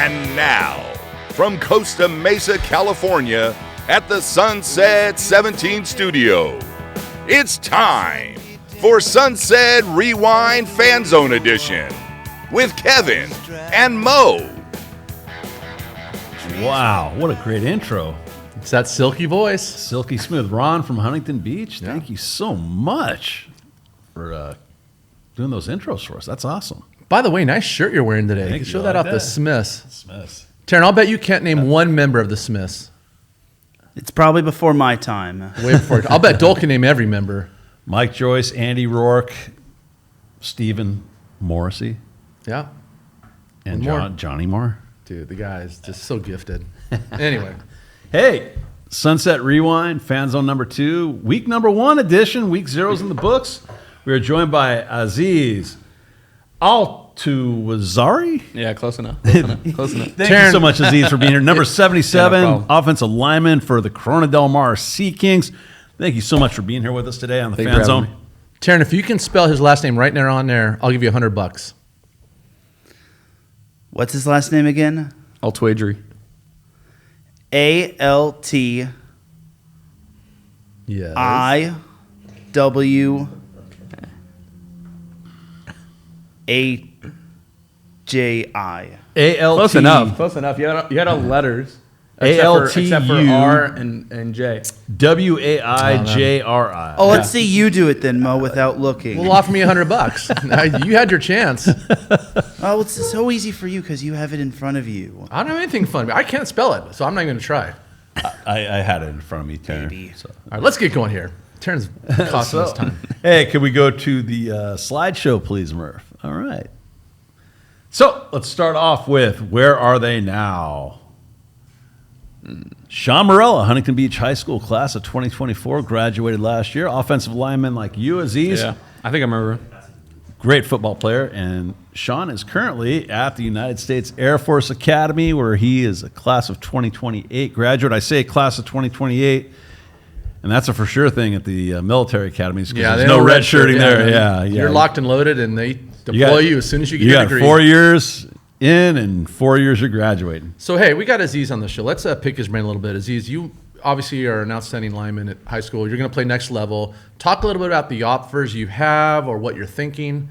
And now, from Costa Mesa, California, at the Sunset 17 studio, it's time for Sunset Rewind Fan Zone Edition with Kevin and Mo. Wow, what a great intro. It's that silky voice. Silky smooth. Ron from Huntington Beach, thank you so much for doing those intros for us. That's awesome. By the way, nice shirt you're wearing today. Thank You you. show that I like off the that. Smiths. Smiths. Taryn, I'll bet you can't name one member of the Smiths. It's probably before my time. Way before. I'll bet Dole can name every member. Mike Joyce, Andy Rourke, Stephen Morrissey, Yeah. and One more. Johnny Moore. Dude, the guy is just so gifted. Anyway. Hey, Sunset Rewind, Fan Zone number 2, week number 1 edition, week 0's in the books. We are joined by Aziz Altuwaijri. Yeah, close enough. Close enough. Thank you so much, Aziz, for being here. Number 77, Yeah, no problem. offensive lineman for the Corona Del Mar Sea Kings. Thank you so much for being here with us today on the Thank you Fan for Zone. having me. Taryn, if you can spell his last name right there on there, I'll give you $100. What's his last name again? Altuwaijri. ALTIWAJI. Yes. Close enough. Close enough. You had all letters. Except for R and J. WAIJRI. Oh, let's see you do it then, Mo, without looking. Well, offer me $100. You had your chance. Oh, it's so easy for you because you have it in front of you. I don't have anything fun. I can't spell it, so I'm not going to try. I had it in front of me, Tanner. Maybe. So. All right, let's get going here. Taryn's costing us time. Hey, can we go to the slideshow, please, Murph? All right. So let's start off with where are they now? Sean Morella, Huntington Beach High School class of 2024, graduated last year. Offensive lineman like you, Aziz. Yeah, I think I remember. Great football player. And Sean is currently at the United States Air Force Academy, where he is a class of 2028 graduate. I say class of 2028, and that's a for sure thing at the military academies because they there's no don't red shirting there. Yeah, You're locked and loaded, and they deploy you as soon as you get your got degree. 4 years in and 4 years you're graduating. So, hey, we got Aziz on the show. Let's pick his brain a little bit. Aziz, you obviously are an outstanding lineman at high school. You're going to play next level. Talk a little bit about the offers you have or what you're thinking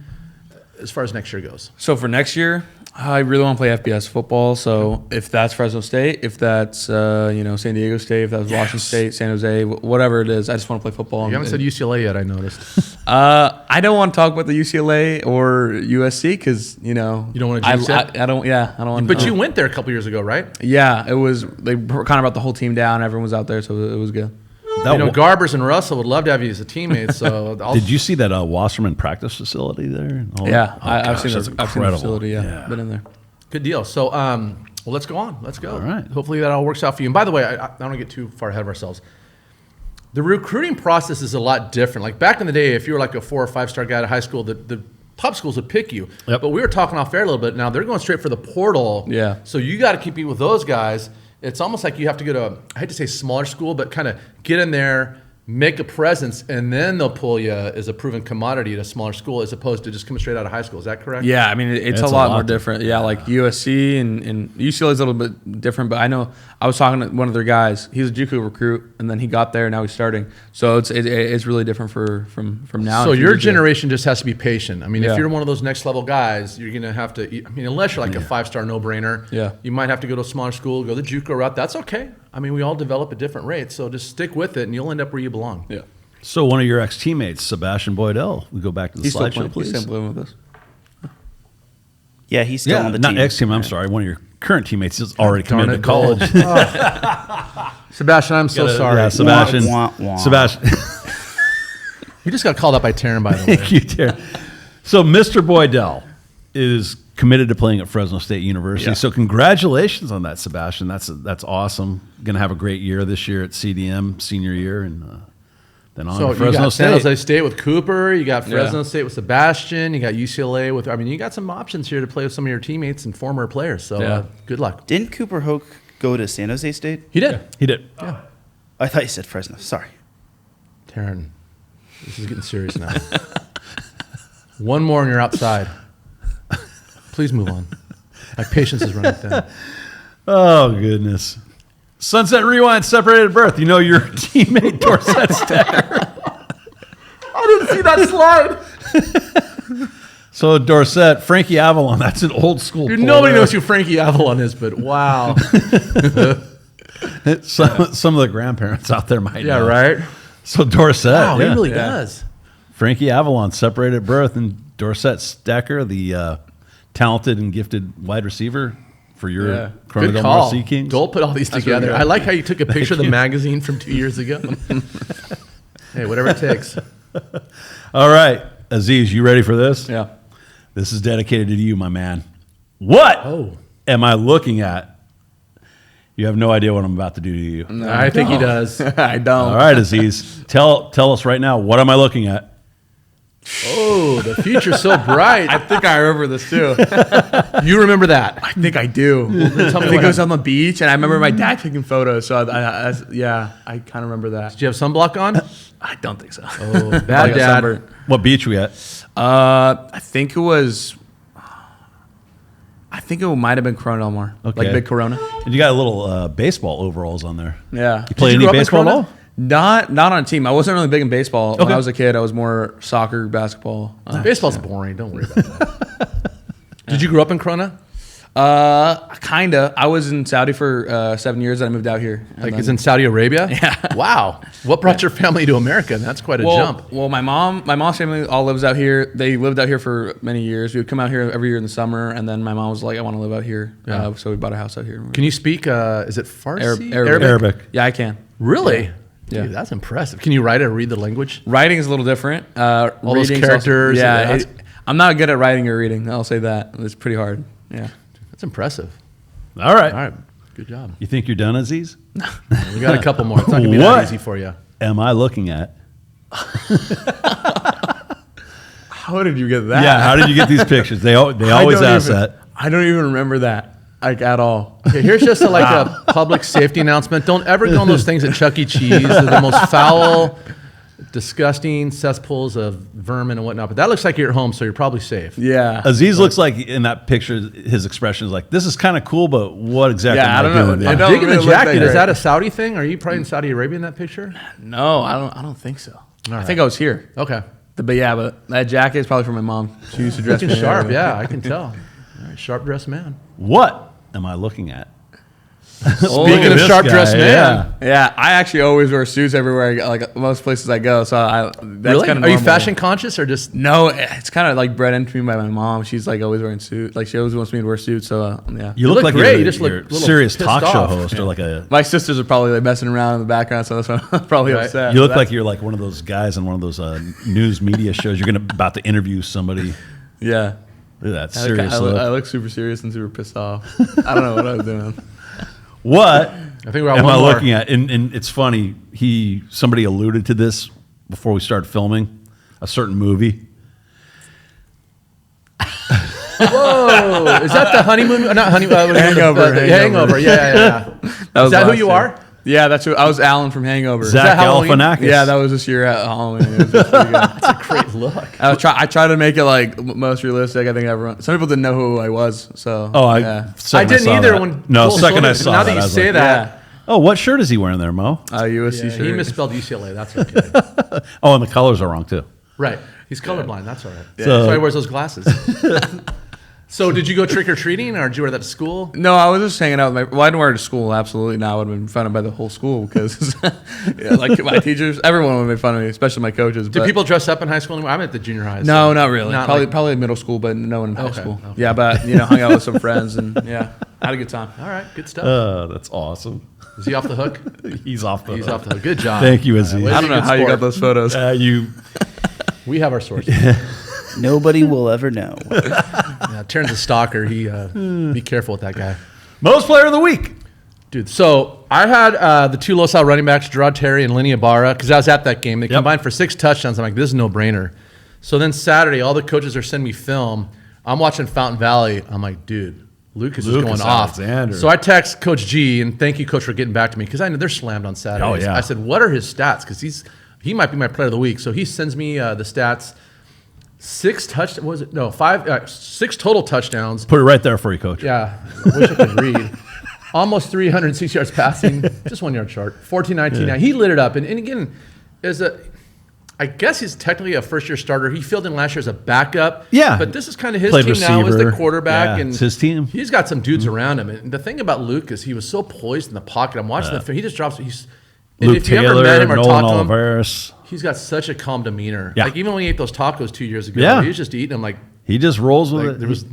as far as next year goes. So for next year, I really want to play FBS football. So if that's Fresno State, if that's San Diego State, if that's Washington State, San Jose, whatever it is, I just want to play football. You haven't said UCLA yet, I noticed. I don't want to talk about the UCLA or USC because you don't want to jinx it? I don't. Yeah, I don't want. But you went there a couple years ago, right? Yeah, it was. They kind of brought the whole team down. Everyone was out there, so it was good. Garbers and Russell would love to have you as a teammate. So Did you see that Wasserman practice facility there? Yeah, I've seen that's the incredible. facility. Yeah, been in there. Good deal. So, well, let's go on. Let's go. All right. Hopefully that all works out for you. And by the way, I don't want to get too far ahead of ourselves. The recruiting process is a lot different. Like back in the day, if you were like a 4 or 5 star guy at high school, the top schools would pick you. Yep. But we were talking off air a little bit. Now they're going straight for the portal. Yeah. So you got to compete with those guys. It's almost like you have to go to, I hate to say smaller school, but kind of get in there, make a presence, and then they'll pull you as a proven commodity at a smaller school as opposed to just coming straight out of high school. Is that correct? Yeah, I mean it's a lot more different. Yeah, like USC and UCLA is a little bit different. But I know I was talking to one of their guys. He's a JUCO recruit, and then he got there. Now he's starting. So it's really different from now. So your generation just has to be patient. I mean, Yeah. if you're one of those next level guys, you're going to have to. I mean, unless you're like a 5-star no brainer, you might have to go to a smaller school, go the JUCO route. That's okay. I mean, we all develop at different rates, so just stick with it, and you'll end up where you belong. Yeah. So one of your ex-teammates, Sebastian Boydell, we go back to the slideshow, please. He's still playing with us. Yeah, he's still on the not team. ex-team, I'm sorry. One of your current teammates is already committed to college. Sebastian, I'm so sorry. Yeah, Sebastian. Wah, wah, wah. Sebastian. You just got called up by Taryn, by the way. Thank you, Terry. So Mr. Boydell is committed to playing at Fresno State University. Yeah. So congratulations on that, Sebastian. That's awesome. Going to have a great year this year at CDM, senior year, and then on So to you Fresno got State. San Jose State with Cooper. You got Fresno Yeah. State with Sebastian. You got UCLA with. I mean, you got some options here to play with some of your teammates and former players. So good luck. Didn't Cooper Hoke go to San Jose State? He did. He did. Yeah. I thought you said Fresno. Sorry. Taryn, this is getting serious now. One more and you're outside. Please move on. My patience is running thin. Oh, goodness. Sunset Rewind, separated at birth. You know your teammate Dorsett Stacker. I didn't see that slide. So Dorsett, Frankie Avalon, that's an old school Dude, player. nobody knows who Frankie Avalon is, but wow. Some of the grandparents out there might know. Right? So Dorsett. Wow, yeah. he really does. Frankie Avalon, separated at birth, and Dorsett Stacker, the talented and gifted wide receiver for your Corona Good Del Mar call. Sea Kings. Don't put all these together. really I good. like how you took a picture of the magazine from 2 years ago. Hey, whatever it takes. All right, Aziz, you ready for this? Yeah. This is dedicated to you, my man. What am I looking at? You have no idea what I'm about to do to you. No, I think he does. I don't. All right, Aziz, tell us right now, what am I looking at? Oh, the future's so bright. I think I remember this too. You remember that? I think I do. Tell me I think what it was on the beach, and I remember my dad taking photos. So I kind of remember that. Did you have sunblock on? I don't think so. Oh, bad Probably got dad. sunburned. What beach we at? I think it was. I think it might have been Corona Del Mar, Okay. like Big Corona. And you got a little baseball overalls on there. Yeah. You play you any grow up in baseball at Corona? all? Not on a team. I wasn't really big in baseball. When Okay. I was a kid, I was more soccer, basketball. Baseball's boring. Don't worry about that. Did you grow up in Corona? Kinda. I was in Saudi for 7 years, and I moved out here. And Like, then- it's in Saudi Arabia? Yeah. Wow. What brought your family to America? That's quite a jump. Well, my mom's family all lives out here. They lived out here for many years. We would come out here every year in the summer, and then my mom was like, "I want to live out here." Yeah. So we bought a house out here. Can you speak, is it Farsi? Arabic. Yeah, I can. Really? Yeah. Dude, that's impressive. Can you write or read the language? Writing is a little different. All those characters, that's- I'm not good at writing or reading. I'll say that. It's pretty hard. Yeah. That's impressive. All right. All right. Good job. You think you're done, Aziz? We got a couple more. It's not going to be What? that easy for you. Am I looking at? How did you get that? Yeah, how did you get these pictures? They always ask that. I don't even remember that, like, at all. Okay, here's just a public safety announcement. Don't ever go on those things at Chuck E. Cheese. They're the most foul, disgusting cesspools of vermin and whatnot. But that looks like you're at home, so you're probably safe. Yeah. Aziz looks like in that picture, his expression is like, "This is kind of cool, but what exactly Yeah, am I don't know. doing?" I Yeah. don't Digging really the look jacket. that Is that great. a Saudi thing? Are you probably in Saudi Arabia in that picture? No, I don't think so. I right. think I was here. Okay. But that jacket is probably for my mom. She used to dress Looking me sharp. anyway. Yeah, I can tell. All right, sharp dressed man. What am I looking at? Speaking of this sharp guy, dressed yeah. man. Yeah, I actually always wear suits everywhere I go, like most places I go. So that's Really? kind of Are you fashion conscious or just? No, it's kind of like bred into me by my mom. She's like always wearing suits. Like she always wants me to wear suits. So yeah. You look look like great. you're, You just look you're a little serious pissed talk show off. host or like a. My sisters are probably like messing around in the background, so that's why I'm probably Right. upset. You look like you're like one of those guys on one of those news media shows. You're about to interview somebody. Yeah. Look at that I serious look, look. I look super serious and super pissed off. I don't know what I was doing. What I think we're on am one I more. looking at? And it's funny. Somebody alluded to this before we started filming a certain movie. Whoa! Is that the honeymoon? Not honeymoon. Hangover. Hangover. Yeah. Was Is that who last you year. are? Yeah, that's who I was. Alan from Hangover. Zach Halloween? Galifianakis. Yeah, that was this year at Halloween. It was pretty good. That's a great look. I tried to make it like most realistic. I think everyone. Some people didn't know who I was. So I I didn't saw either that. when. No, Cole second showed I it. saw Now that. that you I was say like, that, Oh, what shirt is he wearing there, Mo? USC yeah, shirt. he misspelled UCLA. That's okay. Oh, and the colors are wrong too. Right. He's colorblind. That's all right. So- That's why he wears those glasses. So did you go trick or treating, or did you wear that to school? No, I was just hanging out with my. Well, I didn't wear it to school. Absolutely not. I would have been fun by the whole school because, yeah, like my teachers, everyone would have made fun of me, especially my coaches. Did but- people dress up in high school anymore? I'm at the junior high. No, so not really. not Probably like- probably middle school, but no one in high Okay, school. okay. Yeah, but hung out with some friends and yeah, had a good time. All right. Good stuff. That's awesome. Is he off the hook? He's off the. He's off the hook. Good job. Thank you, Aziz. way I don't know good how you sport. got those photos. We have our sources. Nobody will ever know. Yeah, Terrence's a stalker. He be careful with that guy. Most player of the week. Dude, so I had the two Los Al running backs, Gerard Terry and Lenny Ibarra, because I was at that game. They combined for 6 touchdowns. I'm like, this is a no-brainer. So then Saturday, all the coaches are sending me film. I'm watching Fountain Valley. I'm like, dude, Lucas is going off. Alexander. So I text Coach G, and thank you, Coach, for getting back to me, because I know they're slammed on Saturdays. Oh, yeah. I said, what are his stats? Because he might be my player of the week. So he sends me the stats. 6 touchdowns. Was it? No, 6 total touchdowns. Put it right there for you, Coach. Yeah, I wish I could read. Almost 306 yards passing, just 1 yard short. 14-19. He lit it up, and again, I guess he's technically a first-year starter. He filled in last year as a backup. Yeah. But this is kind of his Played team now as the receiver. quarterback. Yeah, and it's his team. He's got some dudes around him. And the thing about Luke is he was so poised in the pocket. I'm watching the film. He just drops. And Luke if you Taylor, ever met him or Nolan talked to him, Oliveris. he's got such a calm demeanor. Yeah. Like even when he ate those tacos 2 years ago, Yeah. he was just eating them like He just rolls with like it. there was.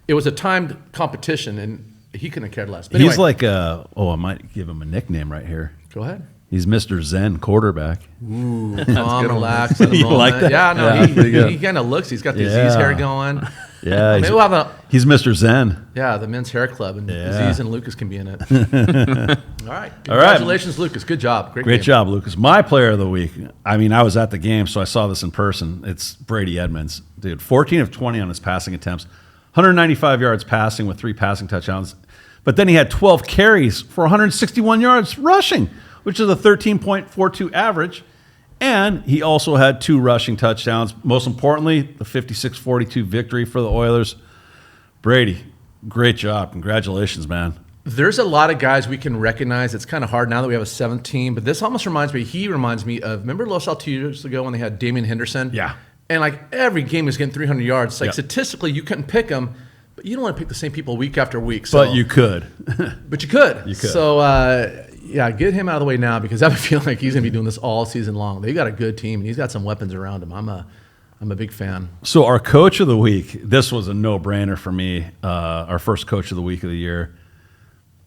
It was a timed competition, and he couldn't have cared less. But He's anyway, like, I might give him a nickname right here. go ahead. He's Mr. Zen quarterback. Ooh, calm, relax. In the You moment. like that? Yeah, no, Yeah. he kind of looks. He's got the Yeah. Aziz hair going. Yeah, Maybe we'll have he's Mr. Zen. the men's hair club, and Yeah. Aziz and Lucas can be in it. All right. Congratulations, Lucas. Good job. Great game. job, Lucas. My player of the week. I mean, I was at the game, so I saw this in person. It's Brady Edmonds. Dude, 14 of 20 on his passing attempts, 195 yards passing with 3 passing touchdowns. But then he had 12 carries for 161 yards rushing, which is a 13.42 average. And he also had 2 rushing touchdowns. Most importantly, the 56-42 victory for the Oilers. Brady, great job. Congratulations, man. There's a lot of guys we can recognize. It's kind of hard now that we have a 7th team, but this almost reminds me of, remember Los 2 years ago when they had Damian Henderson? Yeah. And like every game was getting 300 yards. Like Yep. statistically, you couldn't pick them, but you don't want to pick the same people week after week. So, But you could. But you could. You could. So, get him out of the way now because I feel like he's going to be doing this all season long. They got a good team, and he's got some weapons around him. I'm a big fan. So our coach of the week, this was a no-brainer for me. Our first coach of the week of the year,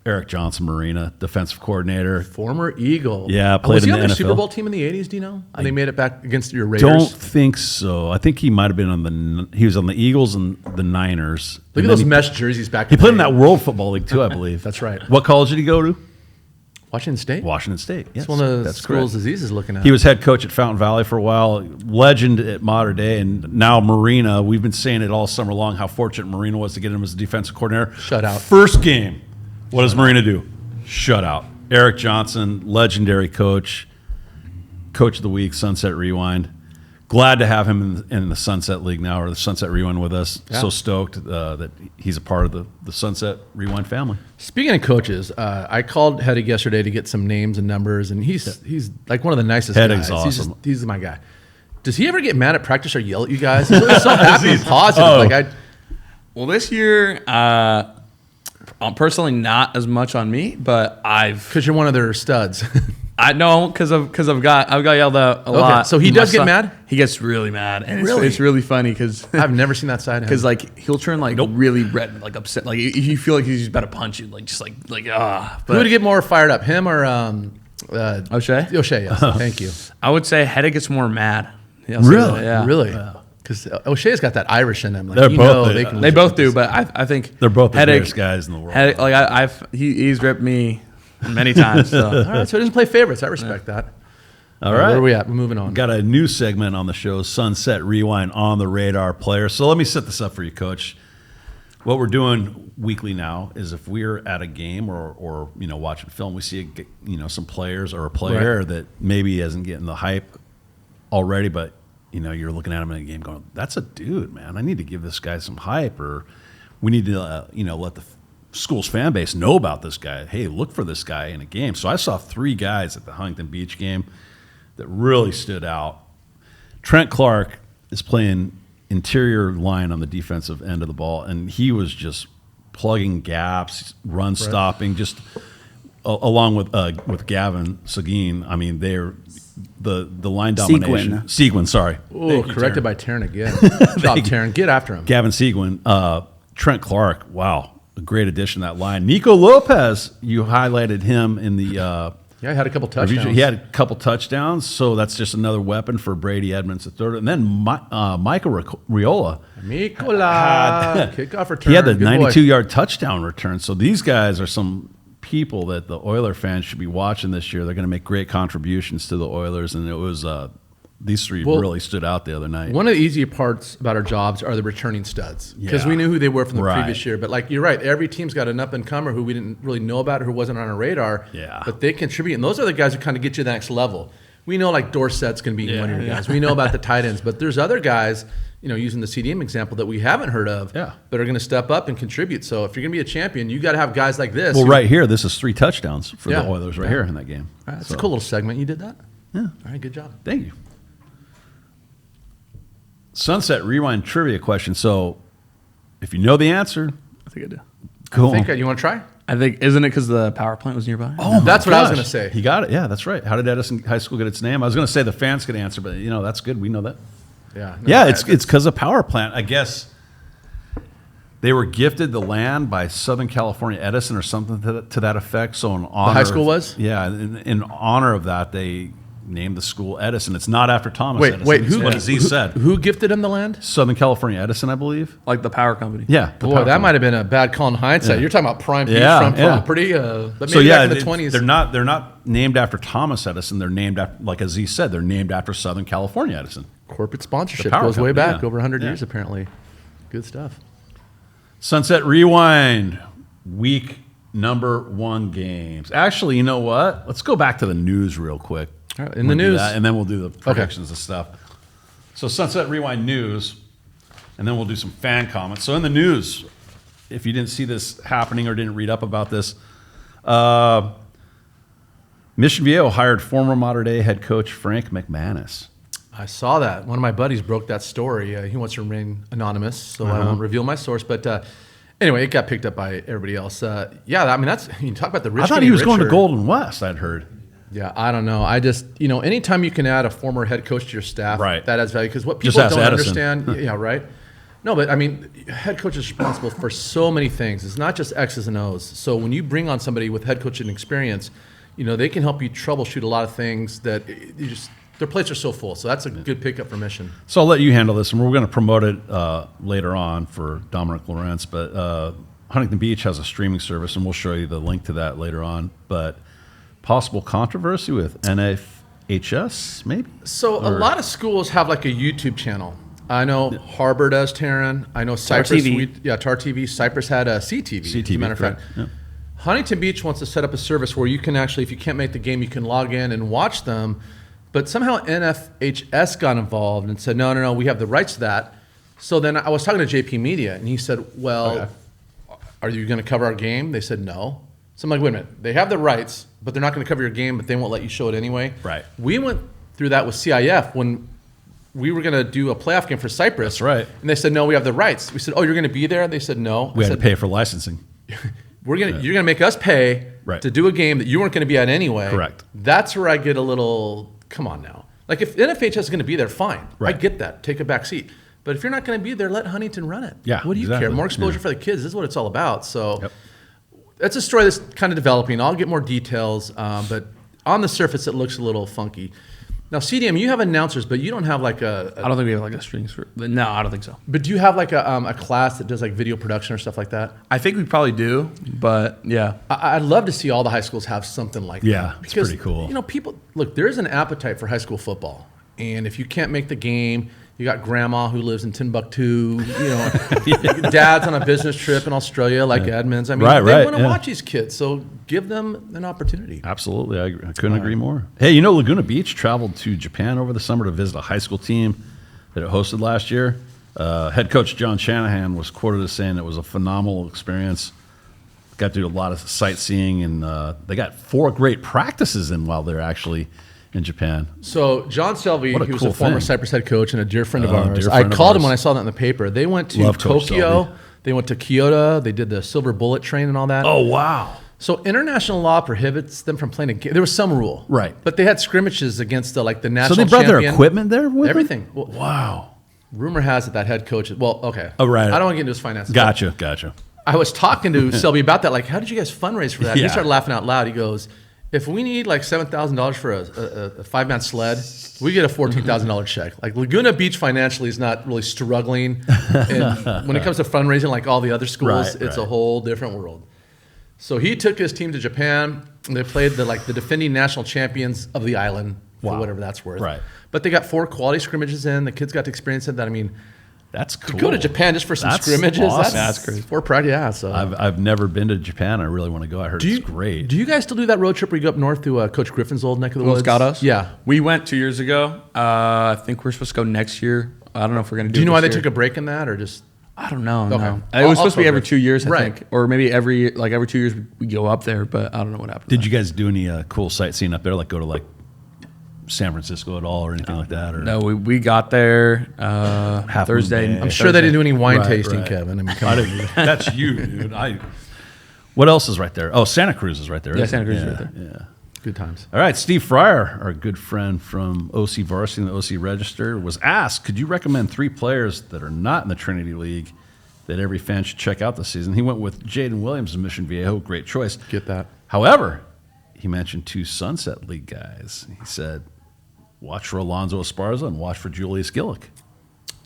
Eric Johnson, Marina, defensive coordinator. Former Eagle. Yeah, played was he in on the their NFL. Super Bowl team in the 80s, do you know? And they made it back against your Raiders. Don't think so. I think he might have been he was on the Eagles and the Niners. Look And at then those mesh jerseys back He in played in the that day. World Football League too, I believe. That's right. What college did he go to? Washington State? Washington State. Yes, That's one of the that's schools correct. Aziz is looking at. He was head coach at Fountain Valley for a while, legend at Mater Dei, and now Marina. We've been saying it all summer long how fortunate Marina was to get him as a defensive coordinator. Shutout. First game, what does Marina do? Shutout. Eric Johnson, legendary coach of the week, Sunset Rewind. Glad to have him in the Sunset League now, or the Sunset Rewind with us. Yeah. So stoked that he's a part of the Sunset Rewind family. Speaking of coaches, I called Heddig yesterday to get some names and numbers, and he's like one of the nicest Heddig's guys. awesome. He's my guy. Does he ever get mad at practice or yell at you guys? He's always so happy and positive. Well, this year, personally, not as much on me, but Because you're one of their studs. I know because I've got yelled at a lot. so he My does get son- mad? He gets really mad, and Really? it's really funny because I've never seen that side of him. like he'll turn like really red, like upset, like you feel like he's about to punch you, like just like ah. Who would get more fired up, him or O'Shea? O'Shea, yes. Thank you. I would say Hedda gets more mad. Yeah, Really? Yeah. Really? Because O'Shea's got that Irish in him. Like, They're you both- know they- can They lose both it. do, but I think They're both the Hedda- greatest guys in the world. Hedda- like he's ripped me many times. So. All right, so he doesn't play favorites. I respect that. All right. Where are we at? We're moving on. Got a new segment on the show, Sunset Rewind on the Radar Player. So let me set this up for you, Coach. What we're doing weekly now is if we're at a game or watching film, we see some players or a player Right. that maybe isn't getting the hype already, but you're looking at him in a game going, "That's a dude, man. I need to give this guy some hype," or we need to let the school's fan base know about this guy. Hey, look for this guy in a game. So I saw 3 guys at the Huntington Beach game that really stood out. Trent Clark is playing interior line on the defensive end of the ball, and he was just plugging gaps, run stopping, just along with Gavin Seguin. I mean, they're the line domination. Seguin, sorry. Oh, Thank you, corrected Taryn. by Taryn again. Good job, Taryn. Get after him. Gavin Seguin. Trent Clark, wow, a great addition to that line. Nico Lopez, you highlighted him in the Yeah, he had a couple touchdowns. He had a couple touchdowns, so that's just another weapon for Brady Edmonds the third. And then Michael Riola. Mikola. Kickoff return. He had the Good boy. 92-yard touchdown return. So these guys are some people that the Oiler fans should be watching this year. They're going to make great contributions to the Oilers, and it was these 3 really stood out the other night. One of the easier parts about our jobs are the returning studs because Yeah. we knew who they were from the Right. previous year. But like you're right, every team's got an up-and-comer who we didn't really know about or who wasn't on our radar. Yeah. But they contribute, and those are the guys who kind of get you to the next level. we know like Dorsett's going to be one of your guys. We know about the tight ends, but there's other guys, using the CDM example that we haven't heard of that are going to step up and contribute. So if you're going to be a champion, you got to have guys like this. Well, right here, this is 3 touchdowns for the Oilers right here in that game. All right, that's a cool little segment. You did that? Yeah. All right, good job. Thank you. Sunset Rewind trivia question. So if you know the answer, I think I do. cool. You want to try? I think, isn't it because the power plant was nearby? Oh, that's my what I was gosh. going to say. He got it. Yeah, that's right. How did Edison High School get its name? I was going to say the fans could answer, but that's good. We know that. Yeah. Yeah, it's because of power plant. I guess they were gifted the land by Southern California Edison or something to that effect. So in honor, high school was? Yeah, in honor of that, they named the school Edison. It's not after Thomas Edison. Wait, It's what Aziz said. Who gifted him the land? Southern California Edison, I believe. Like the power company. Yeah. the Boy, power that plant. might have been a bad call in hindsight. Yeah. You're talking about prime Yeah, beachfront yeah. property. But maybe So yeah, back in the 20s. they're not named after Thomas Edison. They're named after, like Aziz said, they're named after Southern California Edison. Corporate sponsorship power goes way company, back, yeah. over 100 Yeah. years apparently. Good stuff. Sunset Rewind, week number 1 games. Actually, you know what? Let's go back to the news real quick. All right, in the We'll do news. that, and then we'll do the predictions and stuff. So Sunset Rewind news, and then we'll do some fan comments. So in the news, if you didn't see this happening or didn't read up about this, Mission Viejo hired former Mater Dei head coach Frank McManus. I saw that. One of my buddies broke that story. He wants to remain anonymous, so I won't reveal my source. But anyway, it got picked up by everybody else. That's, you talk about the rich. I thought he was going to richer. Golden West, I'd heard. Yeah, I don't know. I just, anytime you can add a former head coach to your staff, Right. that adds value. Because what Just people ask don't Edison. understand, right? No, but head coach is responsible for so many things. It's not just X's and O's. So when you bring on somebody with head coaching experience, they can help you troubleshoot a lot of things that their plates are so full. So that's a good pickup for Mission. So I'll let you handle this, and we're going to promote it later on for Dominic Lawrence. But Huntington Beach has a streaming service, and we'll show you the link to that later on. But possible controversy with NFHS, maybe? So a lot of schools have like a YouTube channel. I know Harbor does, Taryn. I know Cypress. TV. Tar TV. Cypress had a CTV. As a matter of fact. Yeah. Huntington Beach wants to set up a service where you can actually, if you can't make the game, you can log in and watch them. But somehow NFHS got involved and said, no, we have the rights to that. So then I was talking to JP Media, and he said, well, are you going to cover our game? They said no. So I'm like, wait a minute. They have the rights, but they're not going to cover your game, but they won't let you show it anyway. Right. We went through that with CIF when we were going to do a playoff game for Cypress. That's right. And they said, no, we have the rights. We said, oh, you're going to be there? They said, no. We I had said, to pay for licensing. you're going to make us pay to do a game that you weren't going to be at anyway. Correct. That's where I get a little, come on now. Like if NFHS is going to be there, fine. Right. I get that. Take a back seat. But if you're not going to be there, let Huntington run it. Yeah, what do you exactly. care? More exposure for the kids. This is what it's all about. So that's a story that's kind of developing. I'll get more details. But on the surface, it looks a little funky. Now, CDM, you have announcers, but you don't have like a I don't think we have like a streaming service. No, I don't think so. but do you have like a class that does like video production or stuff like that? I think we probably do, but yeah. I'd love to see all the high schools have something like that. Yeah, it's pretty cool. People look. There is an appetite for high school football, and if you can't make the game, you got grandma who lives in Timbuktu. Dad's on a business trip in Australia, like Edmonds. I mean, they want to watch these kids, so give them an opportunity. Absolutely. I couldn't agree more. Hey, Laguna Beach traveled to Japan over the summer to visit a high school team that it hosted last year. Head coach John Shanahan was quoted as saying it was a phenomenal experience. Got to do a lot of sightseeing, and they got 4 great practices in while they're actually in Japan. So John Selvey, What a he was cool a former thing. Cypress head coach and a dear friend of Oh, ours. dear I friend of called him ours. when I saw that in the paper. They went to Love Coach Tokyo. Selvey. They went to Kyoto. They did the Silver Bullet train and all that. Oh, wow. So international law prohibits them from playing a game. There was some rule, Right. But they had scrimmages against the So national. they brought champion. their equipment there with them? Everything. Well, Wow. rumor has it that head coach. Well, okay. Oh, right. I don't want to get into his finances. Gotcha. I was talking to Selby about that. Like, how did you guys fundraise for that? Yeah. He started laughing out loud. He goes, if we need like $7,000 for a 5-man sled, we get a $14,000 check. Like Laguna Beach financially is not really struggling. And when it comes to fundraising, like all the other schools, it's a whole different world. So he took his team to Japan. And they played the defending national champions of the island for whatever that's worth. Right. But they got 4 quality scrimmages in. The kids got to experience it. That, I mean, That's cool. To go to Japan just for some That's scrimmages. awesome. That's crazy. For pride, yeah. So I've never been to Japan. I really want to go. I heard it's great. Do you guys still do that road trip where you go up north to Coach Griffin's old neck of the Los woods? Gatos? Yeah. We went 2 years ago. I think we're supposed to go next year. I don't know if we're going to do it. Do you know why they this year. took a break in that, or just? I don't know. Okay. No. I'll- It was supposed to be I'll every cover it. 2 years, I Right. think. Or maybe every 2 years we go up there, but I don't know what happened. Did you guys do any cool sightseeing up there? Like go to like San Francisco at all or anything like that? Or No, we got there Half Thursday. Moon Bay. I'm sure they didn't do any wine Right, tasting, right. Kevin. I mean, come I on. didn't, that's you, dude. What else is right there? Oh, Santa Cruz is right there. Yeah, isn't Santa it? Cruz is right there. Yeah. Good times. All right, Steve Fryer, our good friend from OC Varsity and the OC Register, was asked, could you recommend 3 players that are not in the Trinity League that every fan should check out this season? He went with Jaden Williams of Mission Viejo. Great choice. Get that. However, he mentioned 2 Sunset League guys. He said, watch for Alonzo Esparza and watch for Julius Gillick.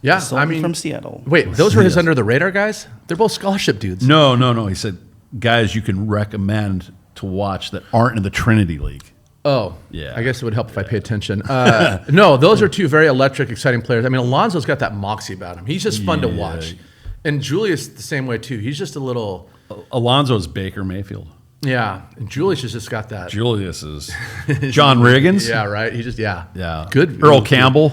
Yeah, Someone from Seattle. Wait, those were his Yes. under the radar guys? They're both scholarship dudes. No. He said, guys you can recommend to watch that aren't in the Trinity League. Oh, Yeah. I guess it would help if I pay attention. No, those are 2 very electric, exciting players. I mean, Alonzo's got that moxie about him. He's just fun to Yeah. watch. And Julius the same way too. He's just a little, Alonzo's Baker Mayfield. yeah. And Julius has just got that. Julius is John Riggins. Yeah, right. He just, yeah. Yeah. Good. Earl Campbell.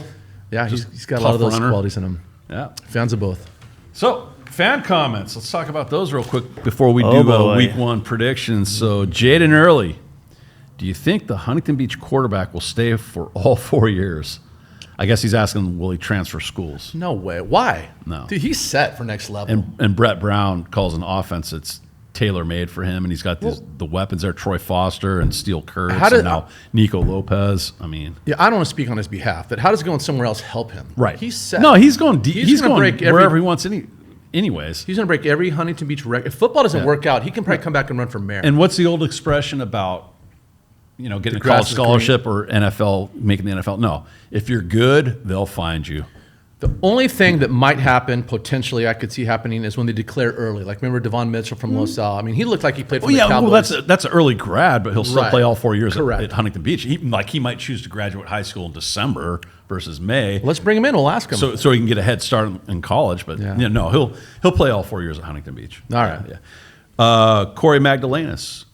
Yeah, he's got a lot of tough those runner. qualities in him. Yeah. Fans of both. So, fan comments. Let's talk about those real quick before we Oh, do boy. week 1 predictions. So, Jaden Early, do you think the Huntington Beach quarterback will stay for all 4 years? I guess he's asking, will he transfer schools? No way. Why? No. Dude, he's set for next level. And Brett Brown calls an offense that's tailor-made for him, and he's got the weapons there, Troy Foster and Steel Kurtz, How did- and now Nico Lopez. I mean, Yeah, I don't want to speak on his behalf, but how does going somewhere else help him? right. He's set. No, he's going deep. He's gonna going break every- wherever he wants anyways. He's going to break every Huntington Beach record. If football doesn't work out, he can probably come back and run for mayor. And what's the old expression about, getting a grass college is scholarship or NFL, making the NFL? No. If you're good, they'll find you. The only thing that might happen, potentially, I could see happening is when they declare early. Like, remember Devon Mitchell from Los Al? I mean, he looked like he played for Well, the yeah, Cowboys. that's an early grad, but he'll still Right. play all 4 years Correct. at Huntington Beach. He might choose to graduate high school in December versus May. Let's bring him in. We'll ask him. So he can get a head start in college, but Yeah. no, he'll play all 4 years at Huntington Beach. All right. Yeah. Corey Magdalenas,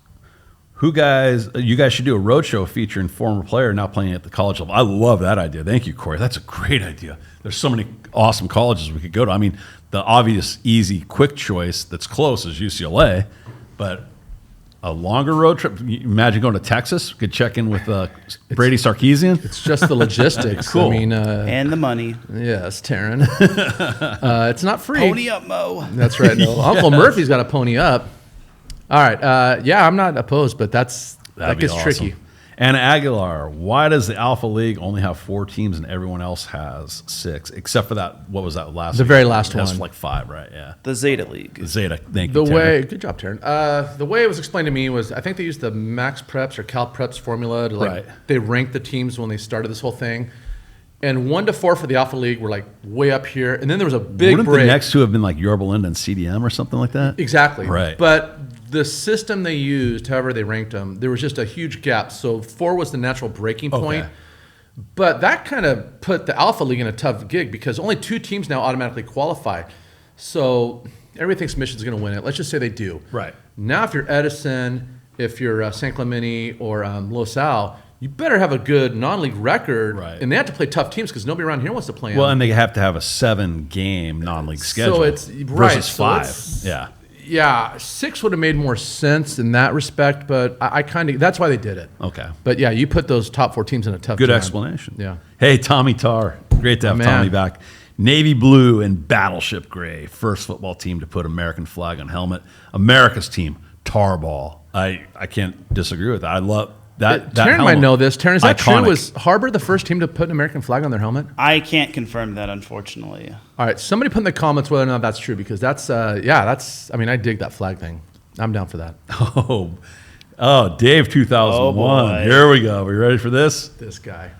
you guys should do a roadshow featuring former player now playing at the college level. I love that idea. Thank you, Corey. That's a great idea. There's so many awesome colleges we could go to. I mean, the obvious, easy, quick choice that's close is UCLA, but a longer road trip. Imagine going to Texas. We could check in with Brady Sarkeesian. it's just the logistics. Cool. I mean, And the money. yes, Taryn. It's not free. Pony up, Mo. That's right. No. Uncle Murphy's got to pony up. All right. Yeah, I'm not opposed, but that That'd be gets awesome. tricky. Anna Aguilar, why does the Alpha League only have 4 teams and everyone else has 6? Except for that, what was that last The week? very last That's one. like 5, right? Yeah. The Zeta League. Zeta, thank The you, way, Taryn. good job, Taryn. The way it was explained to me was, I think they used the Max Preps or Cal Preps formula to Right. they ranked the teams when they started this whole thing. And 1 to 4 for the Alpha League were like way up here. And then there was a big Wouldn't break. the next 2 have been like Yorba Linda and CDM or something like that? Exactly. Right. But the system they used, however they ranked them, there was just a huge gap. So 4 was the natural breaking point. Okay. But that kind of put the Alpha League in a tough gig because only 2 teams now automatically qualify. So everybody thinks Mission's going to win it. Let's just say they do. Right. Now, if you're Edison, if you're San Clemente or Los Al, you better have a good non-league record. Right. And they have to play tough teams because nobody around here wants to play them. Well, and they have to have a 7-game non-league schedule it's- versus right, so 5. it's- Yeah. Yeah, 6 would have made more sense in that respect, but I kind of, that's why they did it. Okay. But yeah, you put those top 4 teams in a tough Good jam. explanation. Yeah. Hey, Tommy Tarr. Great to have Man. Tommy back. Navy blue and battleship gray. First football team to put American flag on helmet. America's team, Tarball. I can't disagree with that. I love that. that Taryn might helmet. know this. Taryn, is that Iconic. true? Was Harbor the first team to put an American flag on their helmet? I can't confirm that, unfortunately. All right, somebody put in the comments whether or not that's true because that's, I mean, I dig that flag thing. I'm down for that. Oh, Dave 2001. Oh, boy. Here we go. Are we ready for this? This guy.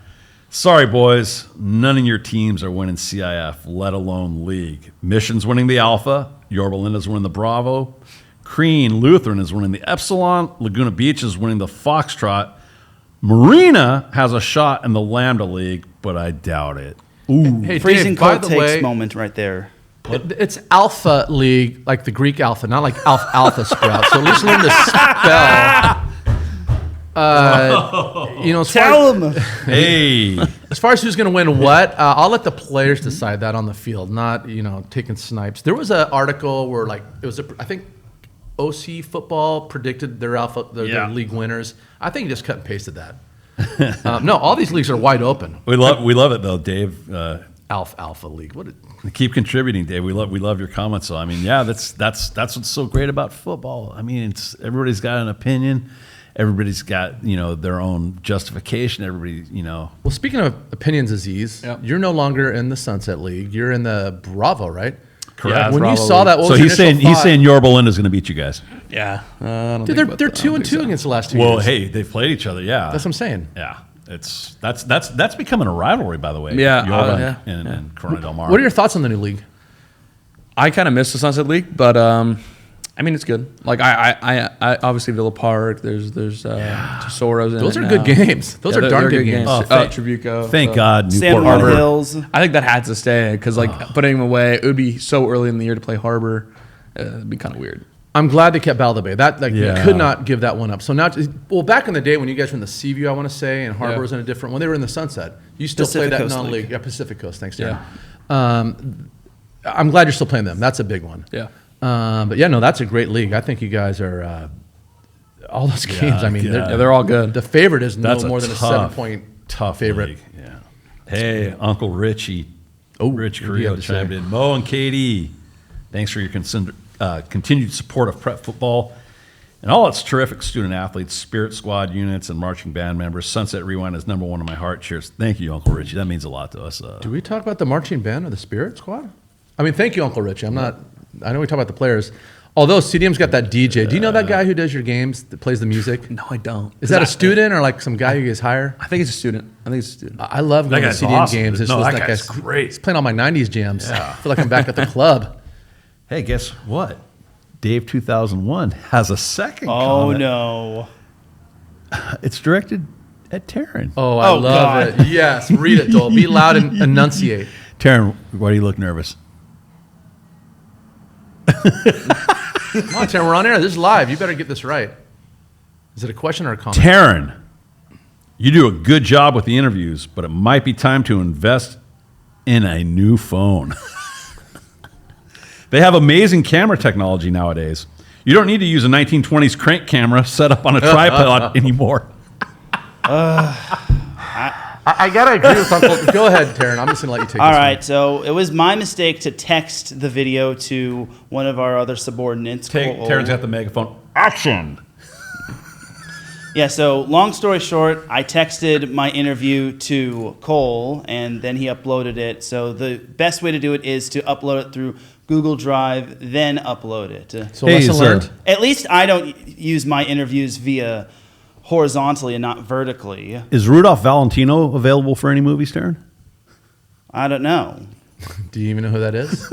Sorry, boys. None of your teams are winning CIF, let alone league. Mission's winning the Alpha. Yorba Linda's winning the Bravo. Crean Lutheran is winning the Epsilon. Laguna Beach is winning the Foxtrot. Marina has a shot in the Lambda League, but I doubt it. Ooh. Hey, Freezing Dave, by cold the takes way, moment right there. it's Alpha League, like the Greek alpha, not like alpha sprout. So at least learn to spell. Tell him. Hey. As far as who's going to win what, I'll let the players decide that on the field, not taking snipes. There was an article where it was I think OC football predicted their their league winners. I think he just cut and pasted that. No, all these leagues are wide open. We love it though, Dave. Alpha League. Keep contributing, Dave. We love your comments. So I mean, yeah, that's what's so great about football. I mean, everybody's got an opinion. Everybody's got their own justification. Everybody Well, speaking of opinions, Aziz, you're no longer in the Sunset League. You're in the Bravo, right? Correct. Yeah, when Bravo you saw League. that, what So was your he's saying initial thought? Yorba Linda's going to beat you guys. Yeah. Dude, they're 2-2 against the last 2 years. Well, hey, they've played each other. Yeah, That's what I'm saying. Yeah, that's becoming a rivalry, by the way. Yeah, Yorba yeah. and Corona Del Mar. What are your thoughts on the new league? I kind of miss the Sunset League, but I mean, it's good. Like I obviously Villa Park. There's Tesoro's in Those it are now. good games. Those are darn good games. Oh, Trabuco. Thank so- God, San Newport Juan Harbor. Hills. I think that had to stay because putting him away, it would be so early in the year to play Harbor. It'd be kind of weird. I'm glad they kept Battle Bay. You Yeah. could not give that one up. So now, back in the day when you guys were in the Seaview, I want to say, and Harbor Yeah. was in a different one. They were in the Sunset. You still Pacific play that Coast non-league. League. Yeah, Pacific Coast. Thanks, Darren. I'm glad you're still playing them. That's a big one. Yeah. But yeah, no, that's a great league. I think you guys are all those games. I mean, yeah. They're all good. the favorite is That's no more than a tough, 7-point tough favorite. league. Yeah. Hey, Uncle Richie. Rich what do you Carrillo have to chimed say? in. Mo and Katie, thanks for your continued support of prep football and all its terrific student athletes, spirit squad units, and marching band members. Sunset Rewind is number one in my heart. Cheers. Thank you, Uncle Richie. That means a lot to us. Do we talk about the marching band or the Spirit Squad? I mean, thank you, Uncle Richie. I know we talk about the players. Although CDM's got that DJ. Do you know that guy who does your games, that plays the music? No, I don't. Is that a student or like some guy you guys hire? I think he's a student. I love going to guy's CDM awesome. games. It's No, just that like guy's great. He's playing all my 90s jams. Yeah. I feel like I'm back at the club. Hey, guess what? Dave 2001 has a second Oh comment. no. It's directed at Taryn. Oh, I Oh, love God. it. Yes, read it, Dole. Be loud and enunciate. Taryn, why do you look nervous? Come on, Taryn, we're on air. This is live. You better get this right. Is it a question or a comment? Taryn, you do a good job with the interviews, but it might be time to invest in a new phone. They have amazing camera technology nowadays. You don't need to use a 1920s crank camera set up on a tripod anymore. I got to agree with Uncle. Go ahead, Taryn. I'm just going to let you take All this right, so it was my mistake to text the video to one of our other subordinates. Cole. Taryn's got the megaphone. Action! Yeah, so long story short, I texted my interview to Cole, and then he uploaded it. So the best way to do it is to upload it through Google Drive, then upload it. So Hey, lesson sir. learned. At least I don't use my interviews via horizontally and not vertically. Is Rudolph Valentino available for any movies, Taryn? I don't know. Do you even know who that is?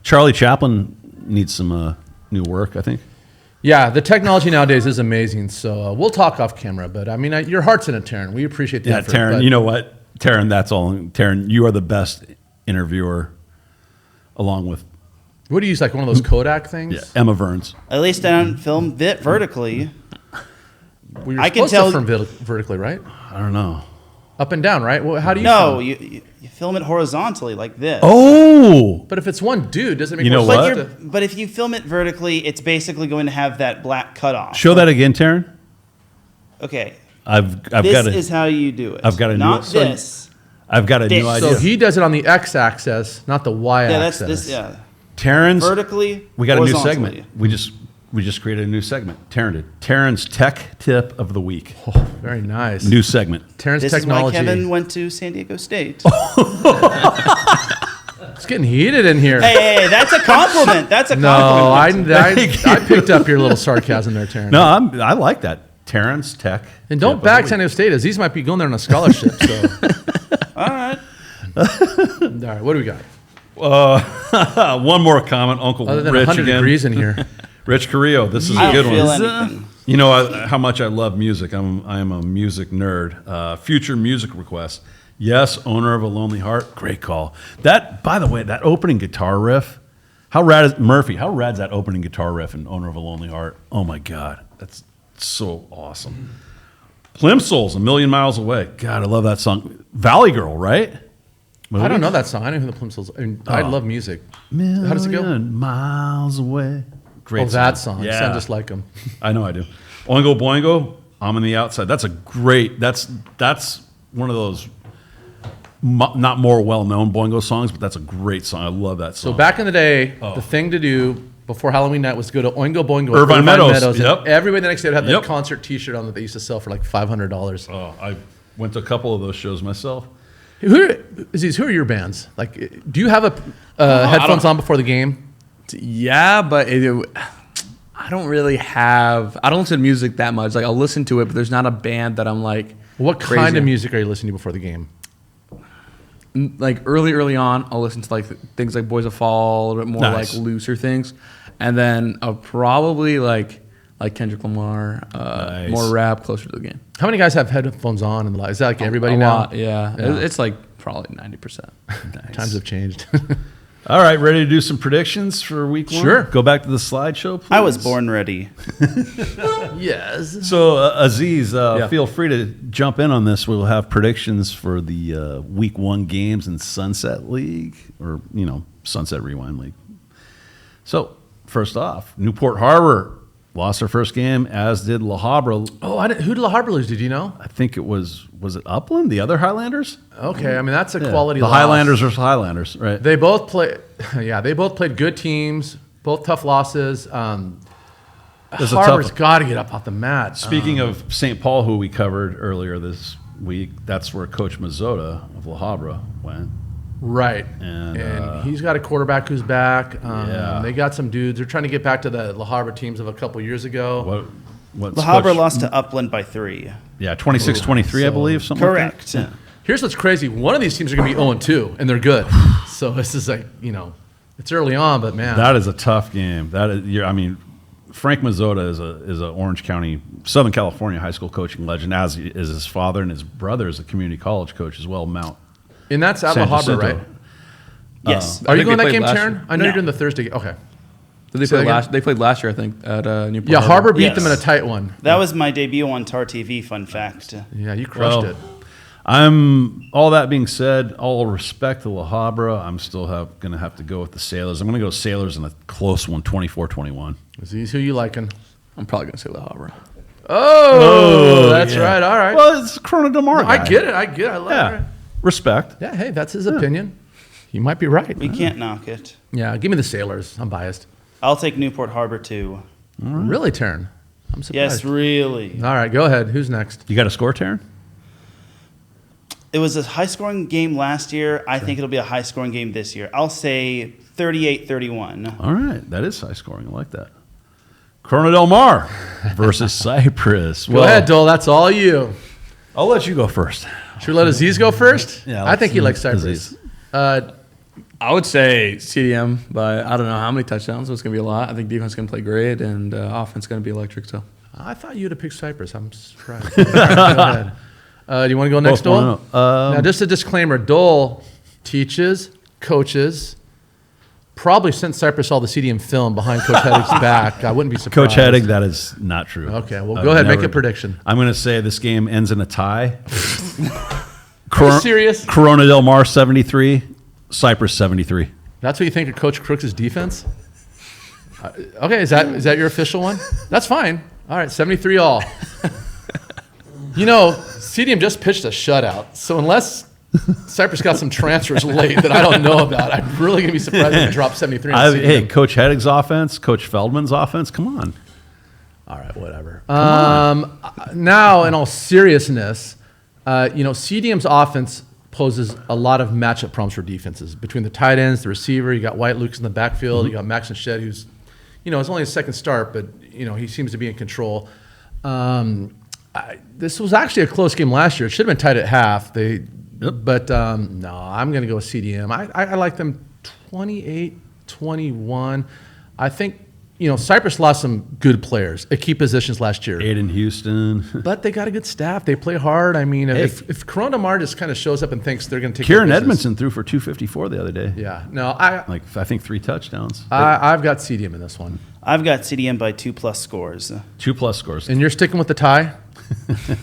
Charlie Chaplin needs some new work, I think. Yeah, the technology nowadays is amazing. So we'll talk off camera. But I mean, your heart's in it, Taryn. We appreciate the Yeah, effort. Taryn, but- you know what? Taryn, that's all. Taryn, you are the best interviewer, along with What do you use, like one of those Kodak things? Emma Verns. At least I don't film vertically. Well, you're I can supposed tell- to film vertically, right? I don't know. Up and down, right? Well, how do you No, film? you film it horizontally like this. Oh, But if it's one dude, doesn't it make You more know sense what? to- But if you film it vertically, it's basically going to have that black cutoff. show that again, Taryn. Okay, I've this got is a how you do it. I've got a new- not so- this. I've got a this. new So idea. So he does it on the x-axis, not the Yeah, that's y-axis. this. Yeah, Taryn's. vertically. We got a new horizontally. segment. We just created a new segment. Taryn did. Taryn's tech tip of the week. Oh, very nice. New segment. Terrence This technology. is why Kevin went to San Diego State. It's getting heated in here. Hey, that's a compliment. That's a No, compliment. I picked up your little sarcasm there, Terrence. No, I like that. Taryn's tech. And don't tip of back the San week. Diego State. Aziz might be going there on a scholarship. So, All right. all right, what do we got? One more comment, Uncle Other than Rich 100 again. degrees in here. Rich Carrillo, this is a I good don't feel one. anything. You know how much I love music. I am a music nerd. Future music requests. Yes, Owner of a Lonely Heart. Great call. That, by the way, that opening guitar riff, how rad is Murphy? How rad's that opening guitar riff in Owner of a Lonely Heart? Oh my God, that's so awesome. Plimsoll's A Million Miles Away. God, I love that song. Valley Girl, right? I don't know that song. I don't know who the Plimsolls. I mean, I love music. How does it go? Million Miles Away. Great. Oh, that song. Yeah. You sound just like him. I know I do. Oingo Boingo. I'm on the outside. That's a great. That's one of those not more well-known Boingo songs, but that's a great song. I love that song. So back in the day, the thing to do before Halloween night was to go to Oingo Boingo, Irvine Meadows. Yep. And everybody the next day would have that Yep. concert T-shirt on that they used to sell for like $500. Oh, I went to a couple of those shows myself. Who are your bands? Like, do you have headphones on before the game? Yeah, but I don't really have. I don't listen to music that much. Like I'll listen to it, but there's not a band that I'm like. What crazy kind of on. music are you listening to before the game? Like early on, I'll listen to like things like Boys of Fall, a little bit more Nice. like looser things, and then I'll probably like Kendrick Lamar, Nice. more rap, closer to the game. How many guys have headphones on? And is that like everybody a now? lot, yeah. Yeah. It's like probably 90%. Times have changed. All right, ready to do some predictions for week one? Sure. Go back to the slideshow, please. I was born ready. Yes. So, Aziz, Yeah. feel free to jump in on this. We'll have predictions for the week one games in Sunset League, or, Sunset Rewind League. So, first off, Newport Harbor lost their first game, as did La Habra. Oh, who did La Habra lose? Did you know? I think it was it Upland, the other Highlanders? Okay, I mean that's a Yeah. quality The loss. Highlanders versus Highlanders, right? They both play. Yeah, they both played good teams. Both tough losses. It's a tough Harbor's one. got to get up off the mat. Speaking of St. Paul, who we covered earlier this week, that's where Coach Mazzota of La Habra went. Right, And, he's got a quarterback who's back. Yeah. They got some dudes. They're trying to get back to the La Habra teams of a couple years ago. What's La Habra Coach- lost to Upland by 3. Yeah, 26-23, I believe, something Correct. like that. Here's what's crazy. One of these teams are going to be 0-2, and they're good. So this is like, it's early on, but man. That is a tough game. That is, Frank Mazzota is a Orange County, Southern California high school coaching legend, as is his father, and his brother is a community college coach as well, Mount. And that's at La San Habra, Jacinto. right? Yes. Are you think going they that played game, last Taryn? year. I know you're No. doing the Thursday game. Okay. Did they Say play that last? They played last year, I think, at Newport. Yeah, Harbor beat Yes. them in a tight one. That was my debut on Tar TV, fun fact. Yeah, you crushed Well, it. All that being said, all respect to La Habra, I'm still going to have to go with the Sailors. I'm going to go Sailors in a close one, 24-21. Aziz, who you liking? I'm probably gonna say La Habra. Oh, that's yeah. right. All right. Well, it's Corona Del Mar I guy. get it. I love Yeah, it. respect. Yeah, hey, that's his opinion. He might be right. We can't knock it. Yeah, give me the Sailors. I'm biased. I'll take Newport Harbor too. Really, Taryn? I'm surprised. Yes, really. All right, go ahead. Who's next? You got a score, Taryn? It was a high-scoring game last year. I think it'll be a high-scoring game this year. I'll say 38-31. All right, that is high scoring. I like that. Corona Del Mar versus Cypress. Go ahead, Dole. That's all you. I'll let you go first. Should we let Aziz go first? Yeah, I think he likes let's- Cypress. Aziz. I would say CDM, but I don't know how many touchdowns. So it's gonna be a lot. I think defense is gonna play great, and offense is gonna be electric. So I thought you'd have picked Cypress. I'm surprised. All right, go ahead. Do you want to go next, Both Dole? wanna- Now, just a disclaimer. Dole teaches, coaches, probably sent Cypress all the CDM film behind Coach Heddig's back. I wouldn't be surprised. Coach Heddig, that is not true. Okay, well, I go would ahead. Make never- a prediction. I'm going to say this game ends in a tie. Are you serious? Corona Del Mar 73, Cypress 73. That's what you think of Coach Crooks' defense? Okay, is that your official one? That's fine. All right, 73 all. CDM just pitched a shutout, so unless Cypress got some transfers late that I don't know about, I'm really going to be surprised if they drop 73 on CDM. Hey, Coach Heddig's offense, Coach Feldman's offense, come on. All right, whatever. Now, in all seriousness, CDM's offense poses a lot of matchup problems for defenses. Between the tight ends, the receiver, you got White Lucas in the backfield, you got Max and Shed, who's, it's only his second start, but, he seems to be in control. This was actually a close game last year. It should have been tight at half. But no, I'm going to go with CDM. I like them 28-21. I think Cypress lost some good players at key positions last year. Aiden Houston. But they got a good staff. They play hard. I mean, if Corona Mar just kind of shows up and thinks they're going to take Kieran Edmondson threw for 254 the other day. Yeah. No, I think 3 touchdowns. I've got CDM in this one. I've got CDM by 2+ scores. 2+ scores. And you're sticking with the tie?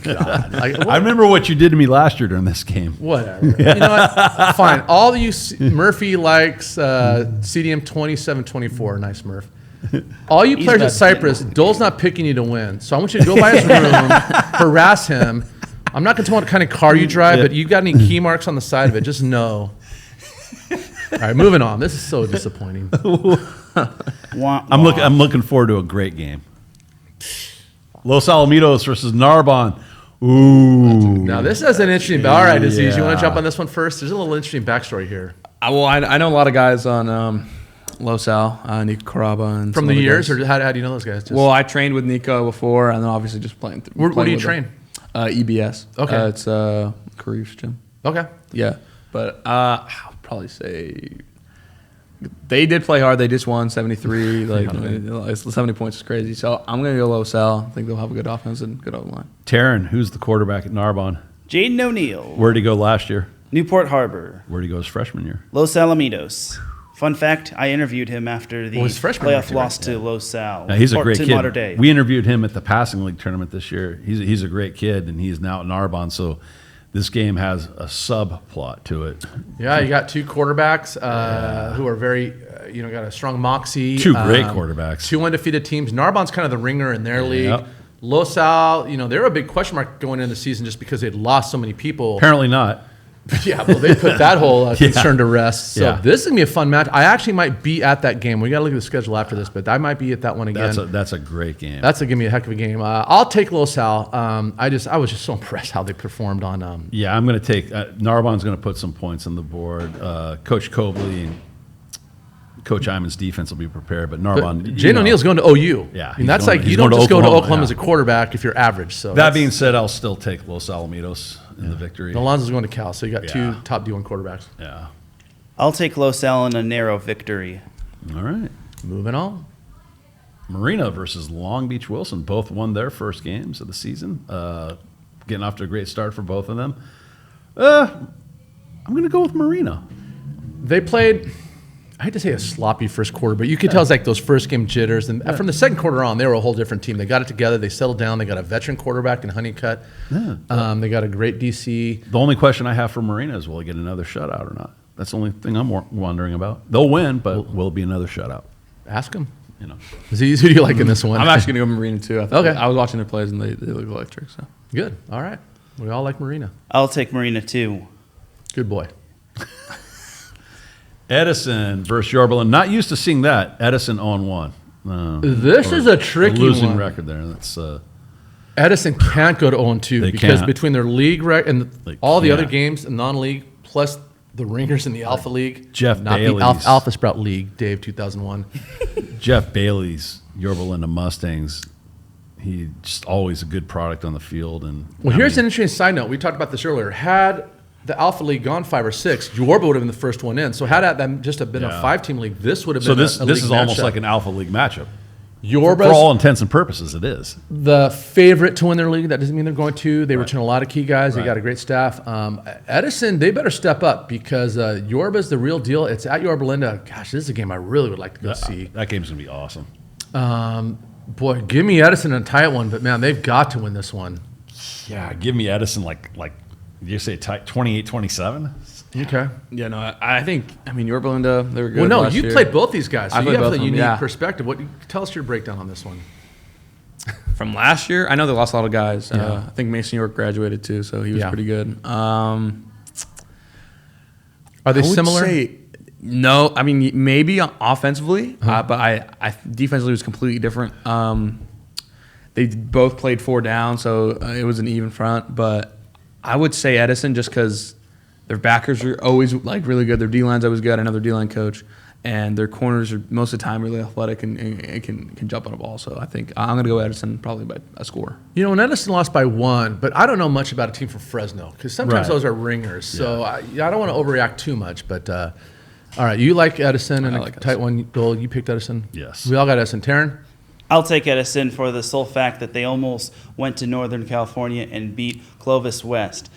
God. I remember what you did to me last year during this game. Whatever. You know what? Fine. All you Murphy likes CDM 27-24. Nice, Murph. All you players at Cypress, Dole's not picking you to win. So I want you to go by his room, harass him. I'm not going to tell him what kind of car you drive, but you got any key marks on the side of it, just know. All right, moving on. This is so disappointing. I'm looking forward to a great game. Los Alamitos versus Narbonne. Ooh. Now, this is an interesting... All right, Aziz, you want to jump on this one first? There's a little interesting backstory here. I know a lot of guys on Los Al, Nico Caraba. And from the years, or how do you know those guys? Well, I trained with Nico before, and then obviously just playing. Where do you train? EBS. Okay. It's Karif's gym. Okay. Yeah. But I'll probably say... They did play hard. They just won 73. 70 points is crazy. So I'm going to go Los Al. I think they'll have a good offense and good O-line. Taryn, who's the quarterback at Narbonne? Jaden O'Neal. Where'd he go last year? Newport Harbor. Where'd he go his freshman year? Los Alamitos. Fun fact, I interviewed him after the playoff loss to Los Al. Now, he's a great kid. Mater Dei. We interviewed him at the passing league tournament this year. He's a great kid, and he's now at Narbonne. So this game has a subplot to it. Yeah, you got two quarterbacks who are very, got a strong moxie. Two great quarterbacks. Two undefeated teams. Narbonne's kind of the ringer in their league. Los Al, they were a big question mark going into the season just because they'd lost so many people. Apparently not. Yeah, well, they put that whole concern to rest. So this is going to be a fun match. I actually might be at that game. We got to look at the schedule after this, but I might be at that one again. That's a great game. That's going to be a heck of a game. I'll take Los Al. I was just so impressed how they performed on. I'm going to take Narbonne's going to put some points on the board. Coach Cobley and Coach Iman's defense will be prepared, but Narbonne. Jane O'Neal's going to OU. Yeah, I mean, that's like you don't just go to Oklahoma as a quarterback if you're average. So that being said, I'll still take Los Alamitos in the victory. Alonzo's going to Cal, so you got two top D1 quarterbacks. Yeah, I'll take Los Al in a narrow victory. All right, moving on. Marina versus Long Beach Wilson both won their first games of the season. Getting off to a great start for both of them. I'm going to go with Marina. They played. I hate to say a sloppy first quarter, but you could tell it's like those first game jitters. And from the second quarter on, they were a whole different team. They got it together. They settled down. They got a veteran quarterback in Huntington. They got a great DC. The only question I have for Marina is, will he get another shutout or not? That's the only thing I'm wondering about. They'll win, but will it be another shutout? Ask him. Aziz, who do you like in this one? I'm actually going to go Marina too. Okay. I was watching their plays and they look electric. So good. All right. We all like Marina. I'll take Marina too. Good boy. Edison versus Yorba Linda. Not used to seeing that. Edison 0-1. This is a tricky losing one. record there. That's Edison can't go to 0-2 because between their league and all the other games in non-league plus the ringers in the Alpha League, Jeff not Bailey's the Alpha Sprout League, Dave 2001. Jeff Bailey's Yorba Linda Mustangs. He just always a good product on the field. And here's an interesting side note. We talked about this earlier. Had the Alpha League gone 5 or 6, Yorba would have been the first one in. So had that just have been a 5-team league, this would have been this a league is almost like an Alpha League matchup. Yorba's, for all intents and purposes, it is. The favorite to win their league. That doesn't mean they're going to. They return a lot of key guys. They got a great staff. Edison, they better step up because Yorba's the real deal. It's at Yorba Linda. Gosh, this is a game I really would like to go see. That game's going to be awesome. Boy, give me Edison in a tight one, but man, they've got to win this one. Yeah, give me Edison like you say tight 28-27? Okay. Yeah, no, I think Yorba Linda, they were good. Well, no, last you year. played both these guys, so you have a unique perspective. Tell us your breakdown on this one. From last year, I know they lost a lot of guys. I think Mason York graduated too, so he was pretty good. Are they similar? No, maybe offensively, but I defensively was completely different. They both played 4 down, so it was an even front. But I would say Edison just because their backers are always really good. Their D-line's always good. I know their D-line coach. And their corners are most of the time really athletic and can jump on a ball. So I think I'm going to go Edison probably by a score. And Edison lost by 1, but I don't know much about a team from Fresno because sometimes those are ringers. So I don't want to overreact too much, but All right, you like Edison and I a like tight one goal. You picked Edison. Yes. We all got Edison. Taryn. I'll take Edison for the sole fact that they almost went to Northern California and beat Clovis West.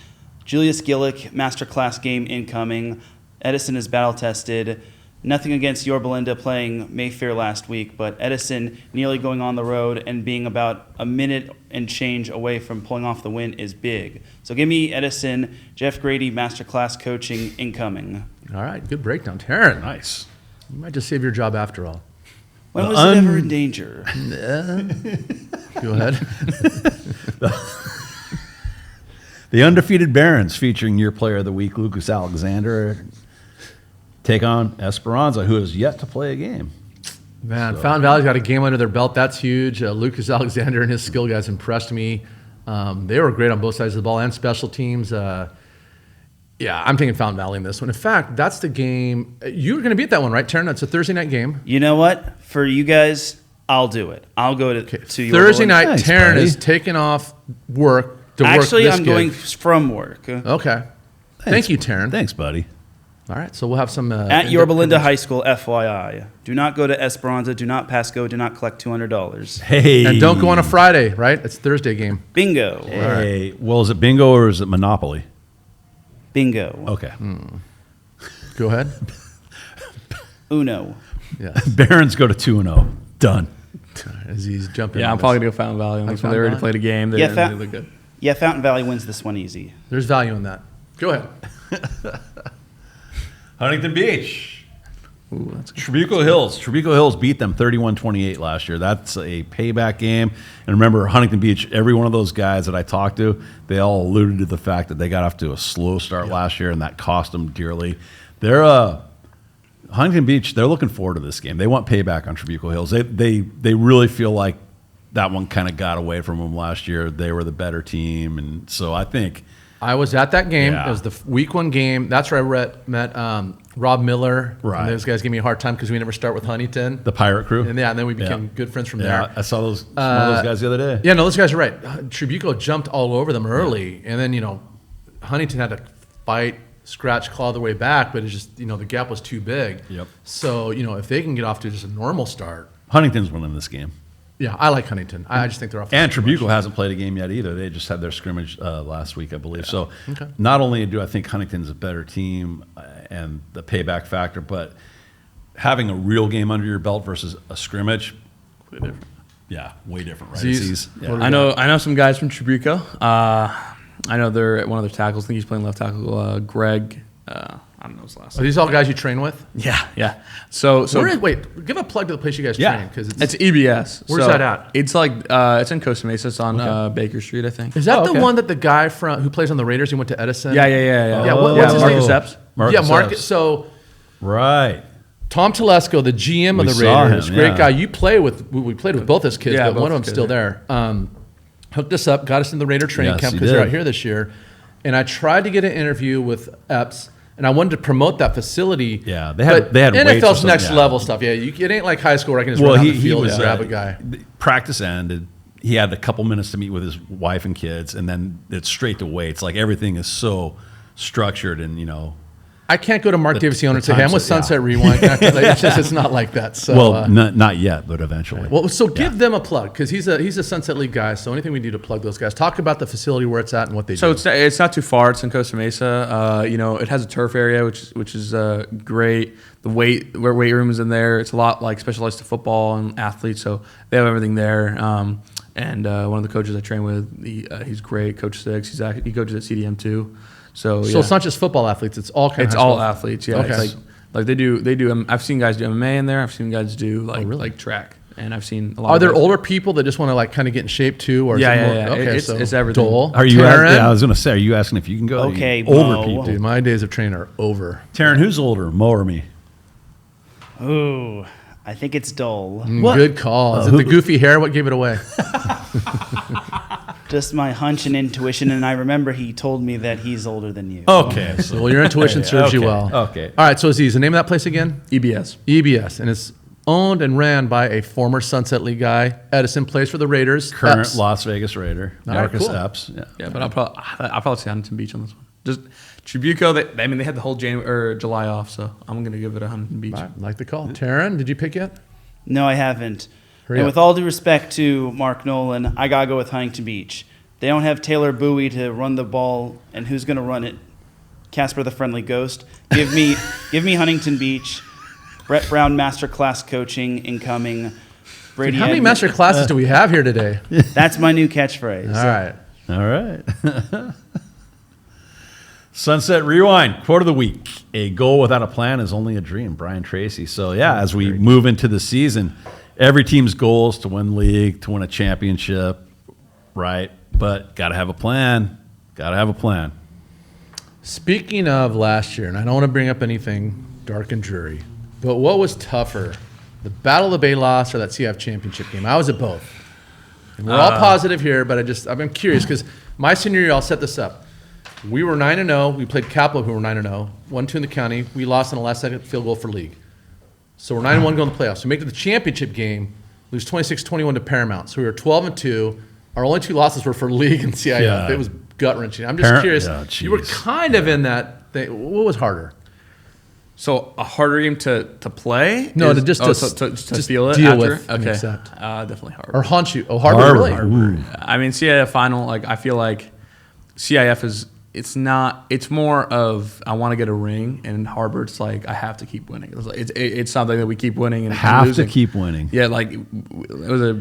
Julius Gillick, masterclass game incoming. Edison is battle-tested. Nothing against Yorba Linda playing Mayfair last week, but Edison nearly going on the road and being about a minute and change away from pulling off the win is big. So give me Edison, Jeff Grady, masterclass coaching incoming. All right, good breakdown. Taryn. Nice. You might just save your job after all. When was it ever in danger? Go ahead. The undefeated Barons, featuring your player of the week, Lucas Alexander, take on Esperanza, who has yet to play a game. Man, Fountain Valley's got a game under their belt. That's huge. Lucas Alexander and his skill guys impressed me. They were great on both sides of the ball and special teams. Yeah, I'm taking Fountain Valley in this one. In fact, that's the game. You're going to be at that one, right, Taryn? It's a Thursday night game. You know what? For you guys, I'll do it. I'll go to Yorba Thursday Linda. night, Thanks, Taryn buddy. is taking off work to Actually, work this I'm gig. going from work. Okay. Thank you, Taryn. Thanks, buddy. All right, so we'll have some... At Yorba Linda High School, FYI. Do not go to Esperanza. Do not pass go. Do not collect $200. Hey. And don't go on a Friday, right? It's Thursday game. Bingo. Hey. Well, is it bingo or is it Monopoly? Bingo. Okay. Go ahead. Uno. Yeah. Barons go to 2-0. Done. Aziz, jump in. Yeah, on I'm this. probably going to go Fountain Valley on this one. They already Fountain played a game. They, Yeah, they look good. Yeah, Fountain Valley wins this one easy. There's value in that. Go ahead. Huntington Beach. Ooh, that's good. Trabuco Hills. Trabuco Hills beat them 31-28 last year. That's a payback game. And remember, Huntington Beach, every one of those guys that I talked to, they all alluded to the fact that they got off to a slow start last year, and that cost them dearly. They're Huntington Beach, they're looking forward to this game. They want payback on Trabuco Hills. They really feel like that one kind of got away from them last year. They were the better team. And so I think... I was at that game. Yeah. It was the week one game. That's where I met Rob Miller. Right. And those guys gave me a hard time because we never start with Huntington. the Pirate Crew. And then we became good friends from Yeah, there. I saw those, some of those guys the other day. Yeah, no, those guys are right. Trabuco jumped all over them early. And then, Huntington had to fight, scratch, claw their way back. But it's just, the gap was too big. Yep. So, if they can get off to just a normal start. Huntington's winning this game. Yeah, I like Huntington. I just think they're off. And Trabuco hasn't played a game yet either. They just had their scrimmage last week, I believe. So not only do I think Huntington's a better team and the payback factor, but having a real game under your belt versus a scrimmage, way different. Yeah, way different, right? Aziz, Aziz? what do we Yeah. I know some guys from Trabuco. I know they're at one of their tackles. I think he's playing left tackle. Greg. I don't know his last Are name. these all guys you train with? Yeah. So Wait, give a plug to the place you guys Yeah. train. Because it's EBS. Where's So that at? It's like it's in Costa Mesa. It's on Baker Street, I think. Is that the okay. one that the guy who plays on the Raiders, he went to Edison? Yeah. Yeah, what's his Marcus name? Epps. Marcus Marcus. Epps. So Right. Tom Telesco, the GM of We the saw Raiders, him, great yeah. guy. You play with, we played with both his kids, Yeah, but both one of them's kids, still yeah. there. Hooked us up, got us in the Raider training Yes, camp he because they're did. out here this year. And I tried to get an interview with Epps, and I wanted to promote that facility. Yeah, they had but weights or NFL's something, next yeah. level stuff. Yeah, it ain't like high school where I can just Well, run out he the field was and grab a guy. Practice ended. He had a couple minutes to meet with his wife and kids, and then it's straight to weights. Like everything is so structured, and I can't go to Mark Davis and the say, "Hey, I'm with times- Sunset Rewind." It's not like that. So, well, not yet, but eventually. so give them a plug because he's a Sunset League guy. So anything we do to plug those guys, talk about the facility where it's at and what they So do. it's not too far. It's in Costa Mesa. It has a turf area, which is great. The weight room is in there. It's a lot like specialized to football and athletes, so they have everything there. And one of the coaches I train with, he's great, Coach Six. He coaches at CDM too. So So it's not just football athletes; it's all kinds. It's of all stuff. athletes. Yeah, Okay. it's like they do. I've seen guys do MMA in there. I've seen guys do really? like track, and I've seen a lot. Are of there guys- older people that just want to like kind of get in shape too? Or is Yeah, it yeah, more, yeah. Okay, It's everything. Dole, Are you? Taryn? I was going to say, are you asking if you can go? Okay, older Mo. people. Dude, my days of training are over. Taryn, who's older, Mo or me? Ooh, I think it's Dull. Good call. Is it the goofy hair? What gave it away? Just my hunch and intuition, and I remember he told me that he's older than you. Okay, so Well, your intuition serves you okay, well. okay. All right. So Aziz, the name of that place again? EBS. EBS, and it's owned and ran by a former Sunset League guy. Edison plays for the Raiders. current Epps. Las Vegas Raider, All right, Marcus cool. Epps. Yeah. Yeah, but I'll probably say Huntington Beach on this one. Tribuco, they had the whole January or July off, so I'm going to give it a Huntington Beach. I like the call. Taryn, did you pick yet? No, I haven't. Hurry And up. with all due respect to Mark Nolan, I gotta go with Huntington Beach. They don't have Taylor Bowie to run the ball, and who's gonna run it? Casper the Friendly Ghost. Give me Huntington Beach. Brett Brown masterclass coaching incoming. Brady. How many Edmonds- master classes do we have here today? That's my new catchphrase. All right. All right. Sunset Rewind, quote of the week. A goal without a plan is only a dream. Brian Tracy. So, yeah, as we move into the season, every team's goal is to win league, to win a championship, right? But got to have a plan. Got to have a plan. Speaking of last year, and I don't want to bring up anything dark and dreary, but what was tougher, the Battle of the Bay loss or that CIF championship game? I was at both. And we're all positive here, but I've been curious because my senior year, I'll set this up. We were 9-0. We played Capital, who were 9-0. 1-2 in the county. We lost on the last second field goal for league. So we're 9-1 going to the playoffs. We make it to the championship game, lose 26-21 to Paramount. So we were 12-2. Our only 2 losses were for league and CIF. Yeah. It was gut-wrenching. I'm just curious. Yeah, You were jeez. kind of in that thing. What was harder? So a harder game to play? No, is- to just- to feel it deal after? with and Okay. accept. Definitely hard. Or haunt you? Oh, harder, really? Ooh. I mean, CIF final, like I feel like CIF is it's more of I want to get a ring, and Harbor it's like I have to keep winning. It's something that we keep winning and Have losing. to keep winning. Yeah, like it was a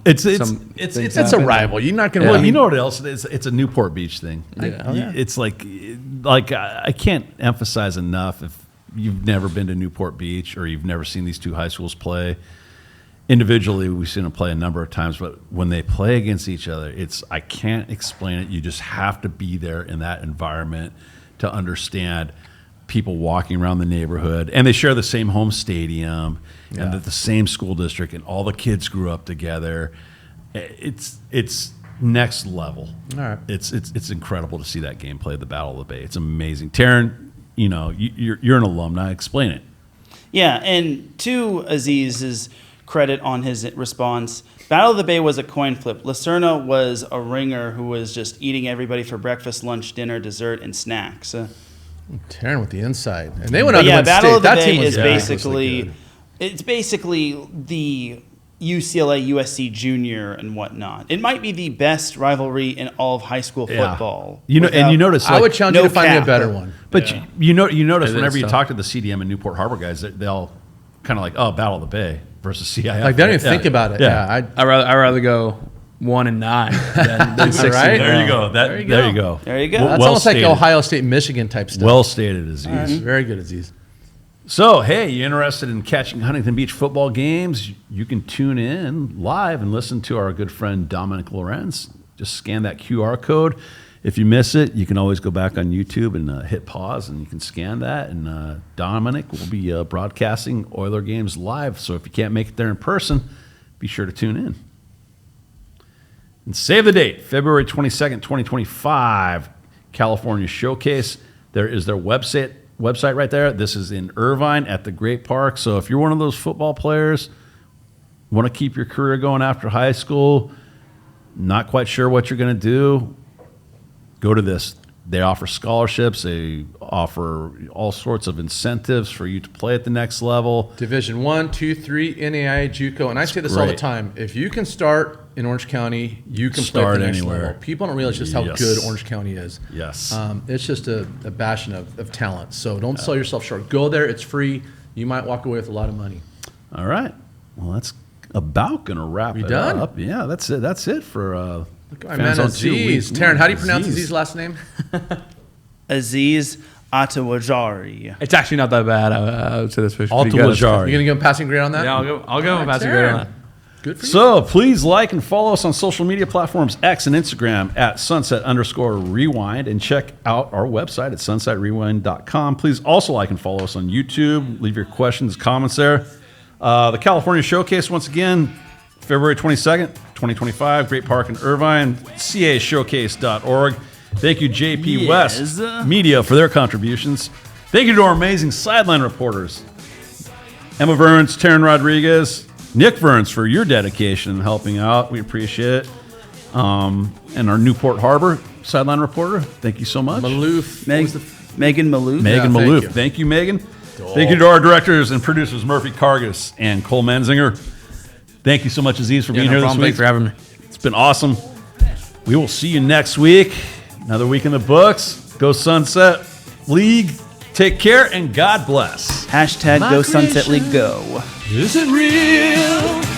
It's It's a rival. You're not going to. Well, you know what else it is? It's a Newport Beach thing. Yeah. It's like I can't emphasize enough if you've never been to Newport Beach or you've never seen these two high schools play. Individually, we've seen them play a number of times, but when they play against each other, I can't explain it. You just have to be there in that environment to understand people walking around the neighborhood, and they share the same home stadium and the same school district, and all the kids grew up together. It's next level. All right. It's incredible to see that game play, the Battle of the Bay. It's amazing. Taryn, you're an alumni. Explain it. Yeah, and to Aziz's credit on his response, Battle of the Bay was a coin flip. Lacerna was a ringer who was just eating everybody for breakfast, lunch, dinner, dessert, and snacks. Taryn with the inside. And they went on But to yeah, win Battle state. of the That Bay team was is ridiculously basically good. the UCLA USC junior and whatnot. It might be the best rivalry in all of high school football. And you Without- notice I would challenge you no to find me a cap. better one. But you notice It whenever is you tough. talk to the CDM and Newport Harbor guys, they all kind of like, oh, Battle of the Bay versus CIF. Like, they don't even think about it. Yeah. I'd rather go 1-9 than 6. Right? There you go. There you There go. you go. There you go. Well- That's well almost stated. like Ohio State, Michigan type stuff. Well stated, Aziz. Very good, Aziz. So, hey, you interested in catching Huntington Beach football games? You can tune in live and listen to our good friend Dominic Lorenz. Just scan that QR code. If you miss it, you can always go back on YouTube and hit pause, and you can scan that. And Dominic will be broadcasting Oiler games live. So if you can't make it there in person, be sure to tune in. And save the date, February 22nd, 2025, California Showcase. There is their website right there. This is in Irvine at the Great Park. So if you're one of those football players, want to keep your career going after high school, not quite sure what you're going to do, go to this. They offer scholarships. They offer all sorts of incentives for you to play at the next level. Division 1, 2, 3, NAIA, JUCO. And I say this all the great. time. If you can start in Orange County, you can play at Start the next anywhere. level. People don't realize just how Yes. good Orange County is. Yes. It's just a bastion of talent. So don't sell yourself short. Go there. It's free. You might walk away with a lot of money. All right. Well, that's about going to wrap We it done? up. Yeah, that's it. That's it for My man Aziz. Taryn, how do you pronounce Aziz's last name? Aziz Altuwaijri. It's actually not that bad. I would say this fish. Altuwaijri. You going to give him passing grade on that? Yeah, I'll go with passing grade on that. Good for you. So please like and follow us on social media platforms, X and Instagram at sunset_rewind, and check out our website at sunsetrewind.com. Please also like and follow us on YouTube. Leave your questions, comments there. The California Showcase, once again, February 22nd, 2025, Great Park in Irvine, cashowcase.org. Thank you, JP Yes. West Media, for their contributions. Thank you to our amazing sideline reporters, Emma Verns, Taryn Rodriguez, Nick Verns, for your dedication and helping out. We appreciate it. And our Newport Harbor, sideline reporter. Thank you so much. Maloof. Megan Maloof. Megan Yeah, Maloof. thank you. Thank you, Megan. Thank you to our directors and producers, Murphy Kargas and Cole Menzinger. Thank you so much, Aziz, for being here this Thanks week. for having me. It's been awesome. We will see you next week. Another week in the books. Go Sunset League. Take care and God bless. #Go Sunset League Go. Is it real?